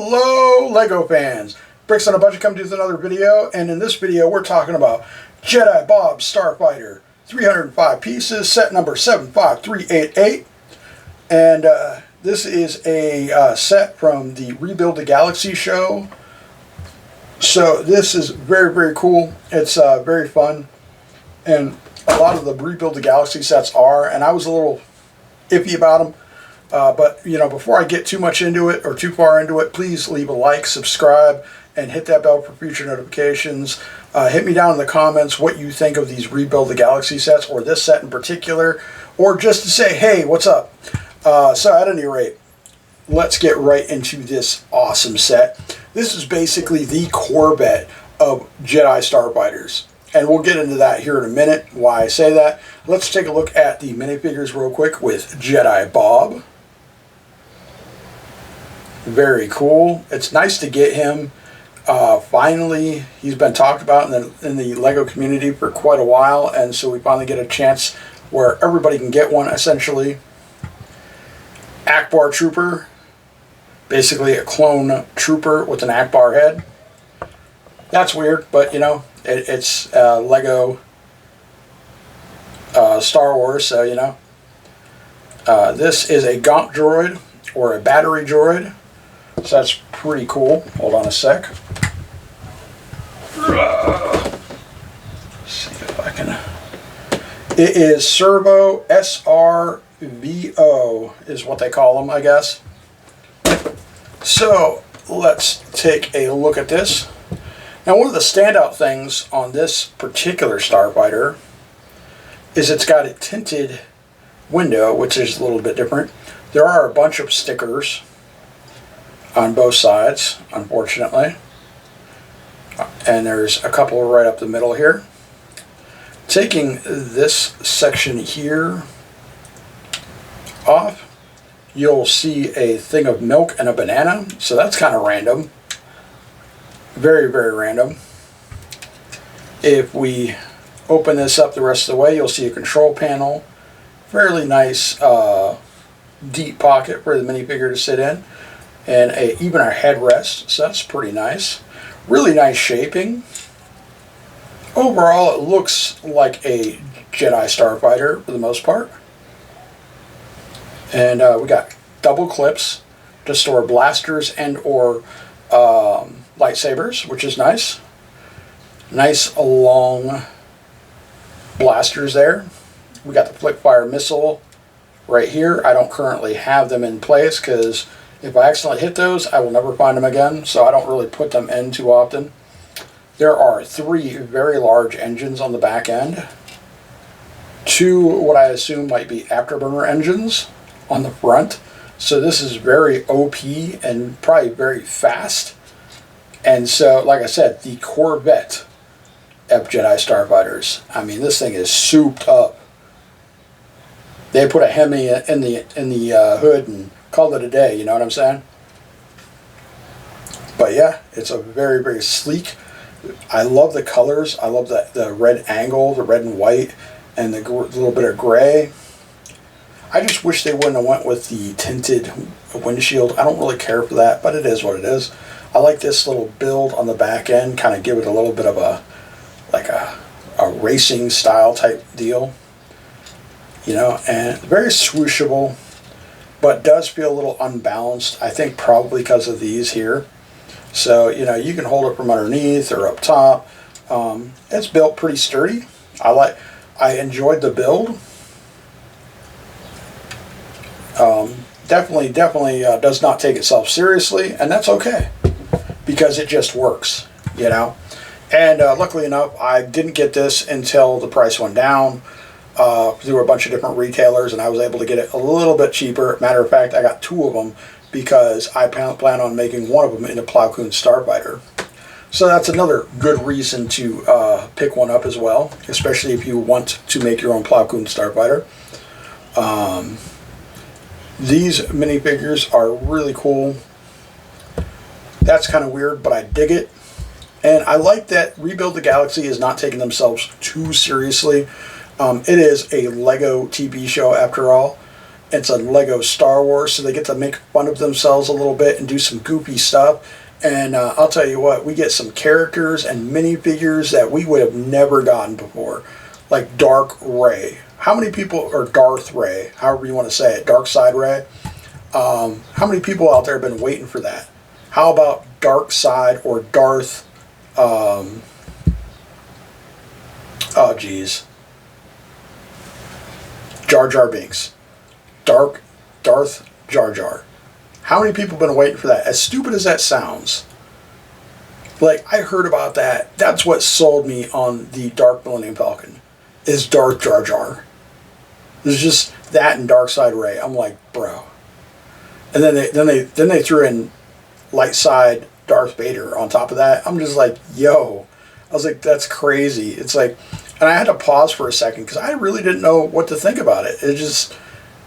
Hello LEGO fans! Bricks on a Budget come to with another video, and in this video we're talking about Jedi Bob Starfighter. 305 pieces, set number 75388. And this is a set from the Rebuild the Galaxy show. So this is very, very cool. It's very fun. And a lot of the Rebuild the Galaxy sets are, and I was a little iffy about them. But, you know, before I get too much into it or too far into it, please leave a like, subscribe, and hit that bell for future notifications. Hit me down in the comments what you think of these Rebuild the Galaxy sets, or this set in particular, or just to say, hey, what's up? So at any rate, let's get right into this awesome set. This is basically the Corvette of Jedi Starfighters. And we'll get into that here in a minute, why I say that. Let's take a look at the minifigures real quick with Jedi Bob. Very cool. It's nice to get him. Finally, he's been talked about in the LEGO community for quite a while, and so we finally get a chance where everybody can get one, essentially. Akbar Trooper. Basically a clone trooper with an Akbar head. That's weird, but you know, it's LEGO Star Wars, so you know. This is a Gonk droid, or a battery droid. So that's pretty cool. Hold on a sec. Let's see if I can. It is Servo SRVO is what they call them, I guess. So let's take a look at this. Now, one of the standout things on this particular Starfighter is it's got a tinted window, which is a little bit different. There are a bunch of stickers on both sides, unfortunately. And there's a couple right up the middle here. Taking this section here off, you'll see a thing of milk and a banana. So that's kind of random. Very, very random. If we open this up the rest of the way, you'll see a control panel. Fairly nice deep pocket for the minifigure to sit in. And even a headrest, so that's pretty nice. Really nice shaping. Overall, it looks like a Jedi Starfighter for the most part. And we got double clips to store blasters and or lightsabers, which is nice. Nice long blasters there. We got the flip fire missile right here. I don't currently have them in place because if I accidentally hit those, I will never find them again, so I don't really put them in too often. There are 3 very large engines on the back end. 2 what I assume might be afterburner engines on the front. So this is very OP and probably very fast. And so, like I said, the Corvette of Jedi Starfighters. I mean, this thing is souped up. They put a Hemi in the hood and called it a day, you know what I'm saying? But yeah, it's a very, very sleek. I love the colors. I love the red angle, the red and white, and the little bit of gray. I just wish they wouldn't have went with the tinted windshield. I don't really care for that, but it is what it is. I like this little build on the back end, kind of give it a little bit of a, like a racing style type deal. You know, and very swooshable, but does feel a little unbalanced. I think probably because of these here. So, you know, you can hold it from underneath or up top. It's built pretty sturdy. I enjoyed the build. Definitely does not take itself seriously, and that's okay because it just works, you know. And luckily enough, I didn't get this until the price went down. Through a bunch of different retailers, and I was able to get it a little bit cheaper. Matter of fact, I got 2 of them because I plan on making one of them into Plow Koon Starfighter. So that's another good reason to pick one up as well, especially if you want to make your own Plow Koon Starfighter. These minifigures are really cool. That's kind of weird, but I dig it. And I like that Rebuild the Galaxy is not taking themselves too seriously. It is a LEGO TV show after all, It's a Lego Star Wars, so they get to make fun of themselves a little bit and do some goofy stuff. And I'll tell you what, we get some characters and minifigures that we would have never gotten before, like Dark Ray. How many people, or Darth Ray, however you want to say it, Dark Side Ray? How many people out there have been waiting for that? How about Dark Side or Darth, oh geez, Jar Jar Binks. Darth Jar Jar. How many people have been waiting for that? As stupid as that sounds, like, I heard about that. That's what sold me on the Dark Millennium Falcon, is Darth Jar Jar. There's just that and Dark Side Ray. I'm like, bro. And then they threw in Light Side Darth Vader on top of that. I'm just like, yo. I was like, that's crazy. It's like, and I had to pause for a second because I really didn't know what to think about it.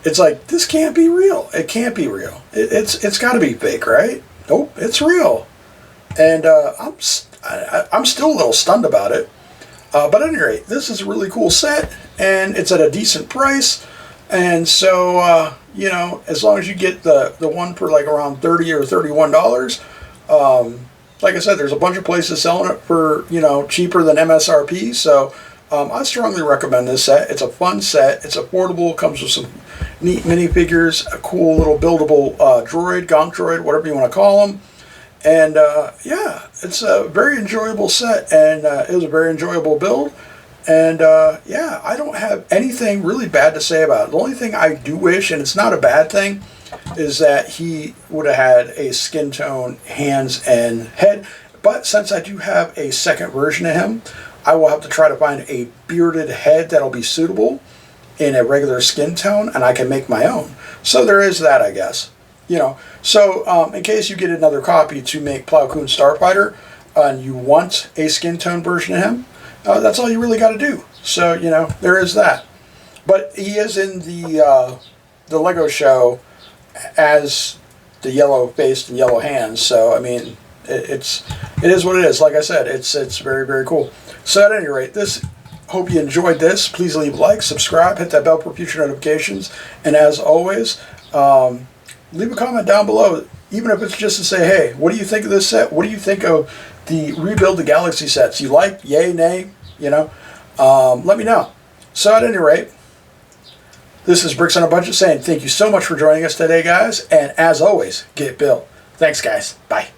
It's like, this can't be real. It can't be real. It's got to be fake, right? Nope, it's real. And I'm still a little stunned about it. But at any rate, this is a really cool set, and it's at a decent price. And so, you know, as long as you get the one for like around $30 or $31, like I said, there's a bunch of places selling it for, you know, cheaper than MSRP. So I strongly recommend this set. It's a fun set. It's affordable. Comes with some neat minifigures, a cool little buildable droid, gonk droid, whatever you want to call them. And yeah, it's a very enjoyable set, and it was a very enjoyable build. And yeah, I don't have anything really bad to say about it. The only thing I do wish, and it's not a bad thing, is that he would have had a skin tone, hands, and head. But since I do have a second version of him, I will have to try to find a bearded head that'll be suitable in a regular skin tone, and I can make my own. So there is that, I guess. You know, so in case you get another copy to make Plow Koon Starfighter, and you want a skin tone version of him, that's all you really got to do. So, you know, there is that. But he is in the Lego show as the yellow faced and yellow hands. So, I mean, it is what it is. Like I said, it's very, very cool. So at any rate, hope you enjoyed this. Please leave a like, subscribe, hit that bell for future notifications. And as always, leave a comment down below, even if it's just to say, hey, what do you think of this set? What do you think of the Rebuild the Galaxy sets? You like, yay, nay, you know? Let me know. So at any rate, this is Bricks on a Budget saying thank you so much for joining us today, guys. And as always, get built. Thanks, guys. Bye.